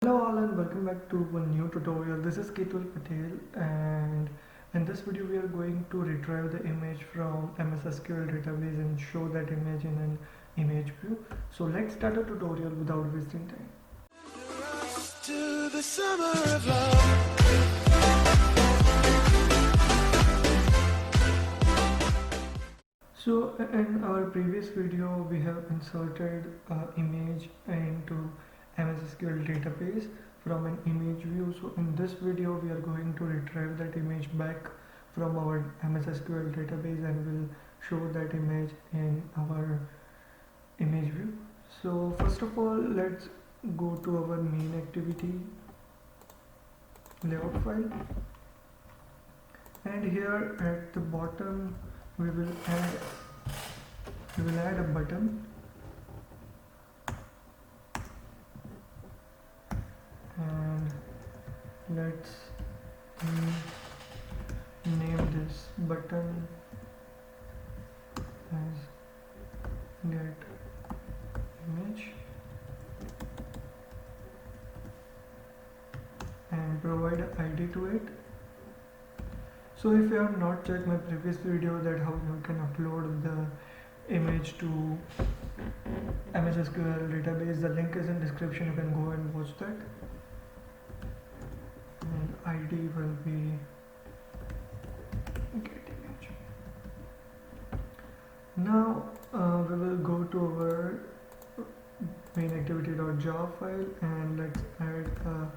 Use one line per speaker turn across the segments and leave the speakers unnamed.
Hello all and welcome back to a new tutorial. This is Ketul Patel, and in this video we are going to retrieve the image from MS-SQL database and show that image in an image view. So let's start a tutorial without wasting time.
To the summer of love.
So in our previous video we have inserted an image into MS-SQL database from an image view. So in this video we are going to retrieve that image back from our MS-SQL database and we'll show that image in our image view. So first of all, let's go to our main activity layout file, and here at the bottom we will add a button, and let's name this button as get image and provide an ID to it. So if you have not checked my previous video that how you can upload the image to MS-SQL database, the link is in description, you can go and watch that. And ID will be get image. Now we will go to our main activity.jar file and let's add a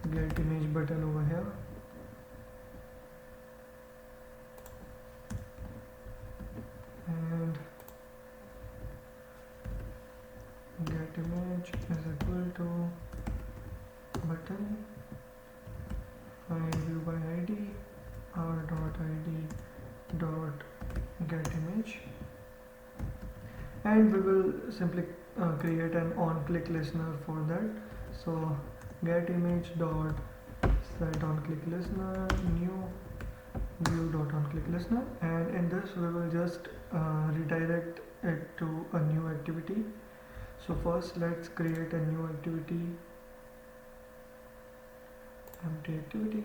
get image button over here. And get image is equal to button find view by id r.id dot get image, and we will simply create an OnClickListener for that. So get image dot set OnClickListener new view.OnClickListener, and in this we will just redirect it to a new activity. So first let's create a new activity, empty activity,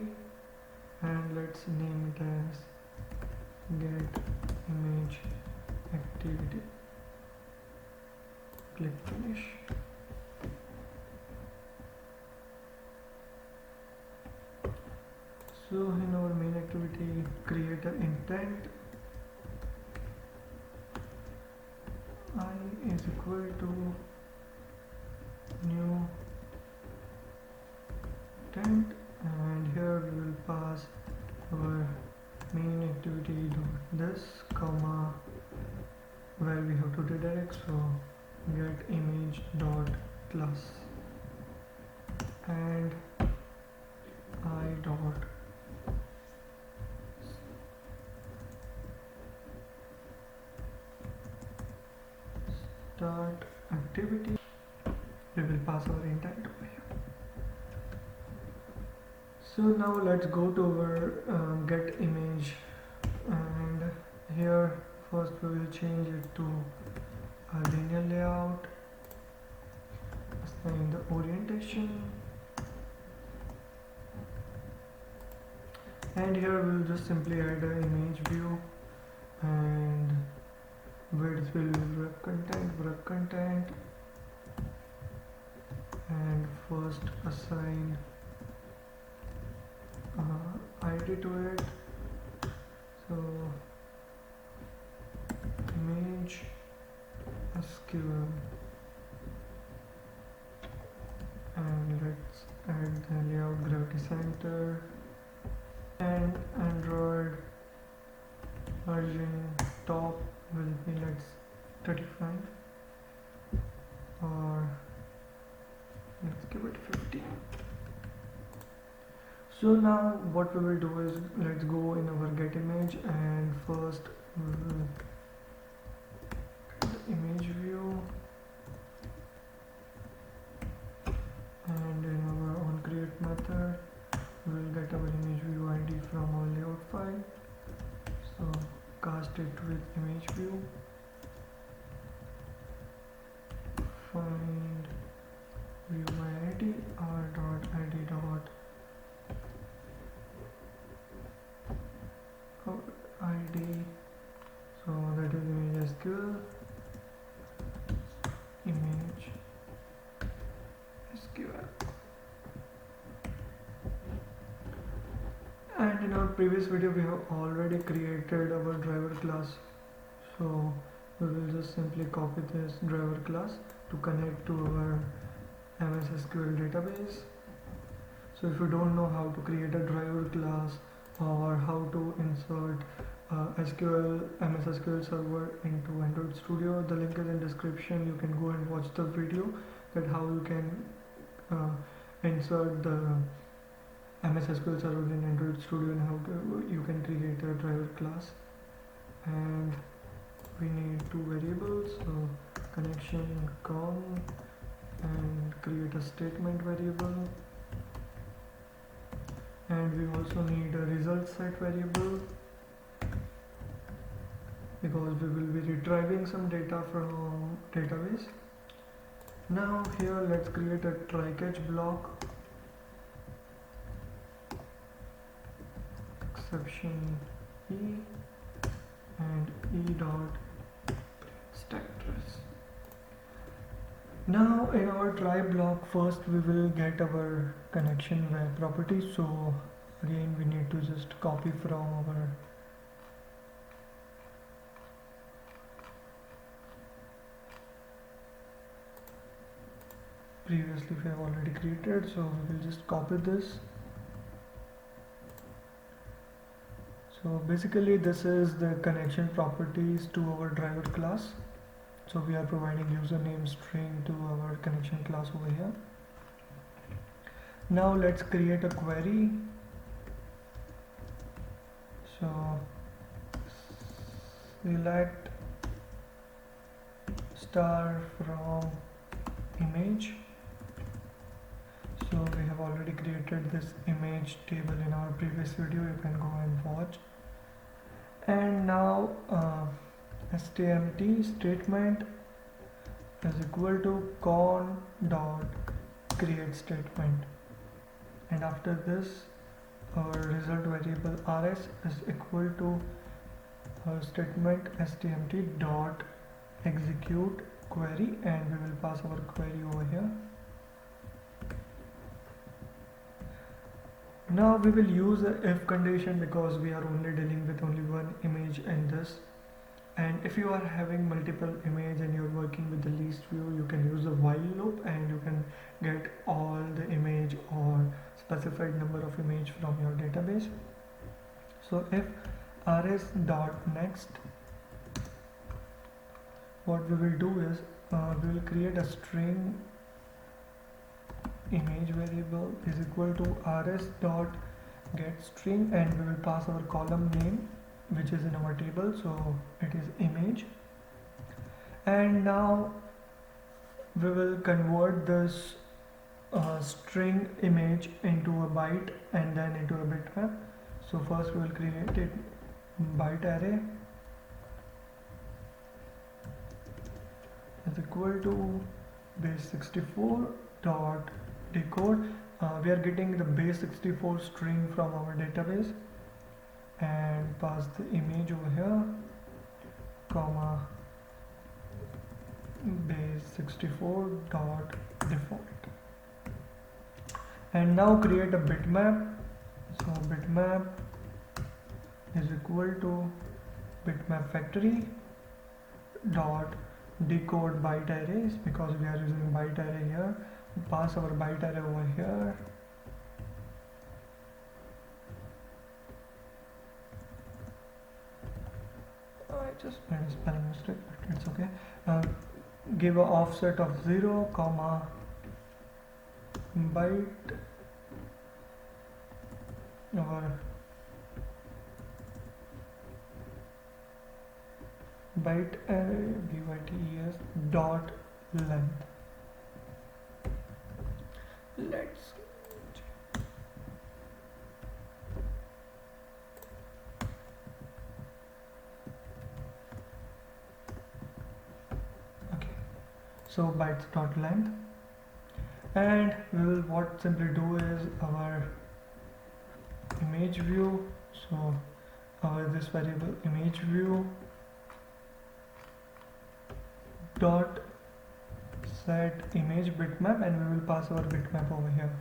and let's name it as get image activity. Click finish. So in our main activity, create an intent I is equal to new intent, and here we will pass our main activity dot this comma where we have to redirect. So get image dot class and I dot start activity. We will pass our intent over here. So now let's go to our get image, and here first we will change it to a linear layout, assign the orientation, and here we will just simply add an image view, and width will be wrap content, and first assign ID to it. So image SQL, and let's add the layout gravity center, and Android version top will be let's 35, or let's give it 50. So now what we will do is let's go in our get image, and first we will get the image view, and in our onCreate method we will get our image view ID from our layout file. So cast it with image view, find view by ID r dot id dot id, so that is image SQL image SQL. And in our previous video we have already created our driver class, so we will just simply copy this driver class to connect to our MS-SQL database. So if you don't know how to create a driver class or how to insert MS-SQL server into Android Studio, the link is in description. You can go and watch the video that how you can insert the MS-SQL server in Android Studio and how you can create a driver class. And we need two variables, so connection con and create a statement variable, and we also need a result set variable because we will be retrieving some data from database. Now here let's create a try catch block, exception e and e dot stack trace. Now in our try block, first we will get our connection web property, so again we need to just copy from our previously we have already created, so we will just copy this. So basically this is the connection properties to our driver class. So we are providing username string to our connection class over here. Now let's create a query. So select star from image. So we have already created this image table in our previous video, you can go and watch. And now stmt statement is equal to con dot create statement, and after this our result variable rs is equal to statement stmt dot execute query, and we will pass our query over here. Now we will use a if condition because we are only dealing with only one image in this. And if you are having multiple image and you're working with the list view, you can use a while loop and you can get all the image or specified number of image from your database. So if rs dot next, what we will do is we will create a string image variable is equal to rs dot get string, and we will pass our column name which is in our table, so it is image. And now we will convert this string image into a byte and then into a bitmap. So first we will create it byte array is equal to base 64 dot decode. We are getting the base 64 string from our database, and pass the image over here, comma base 64 dot default, and now create a bitmap. So bitmap is equal to bitmap factory dot decode byte arrays, because we are using byte array here. Pass our byte array over here. I just made a spelling mistake, but it's okay. Give a offset of 0, comma byte or byte array bytes dot length. Let's okay, so bytes dot length. and we will what simply do is our image view. So our this variable image view dot set image bitmap, and we will pass our bitmap over here.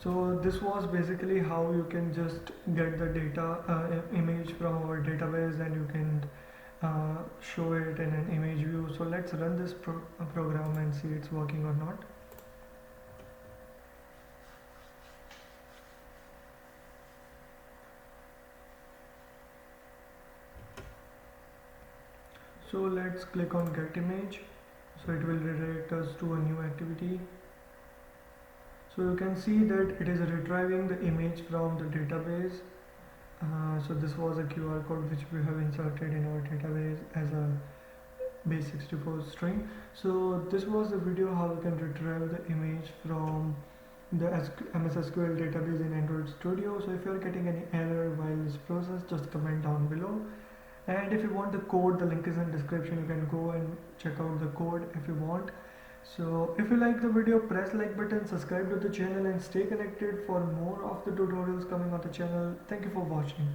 So this was basically how you can just get the data image from our database, and you can show it in an image view. So let's run this program and see it's working or not. So let's click on get image. So it will redirect us to a new activity. So you can see that it is retrieving the image from the database. So this was a QR code which we have inserted in our database as a base64 string. So this was the video how we can retrieve the image from the MS-SQL database in Android Studio. So if you are getting any error while this process, just comment down below. And if you want the code, the link is in description. You can go and check out the code if you want. So if you like the video, press like button, subscribe to the channel, and stay connected for more of the tutorials coming on the channel. Thank you for watching.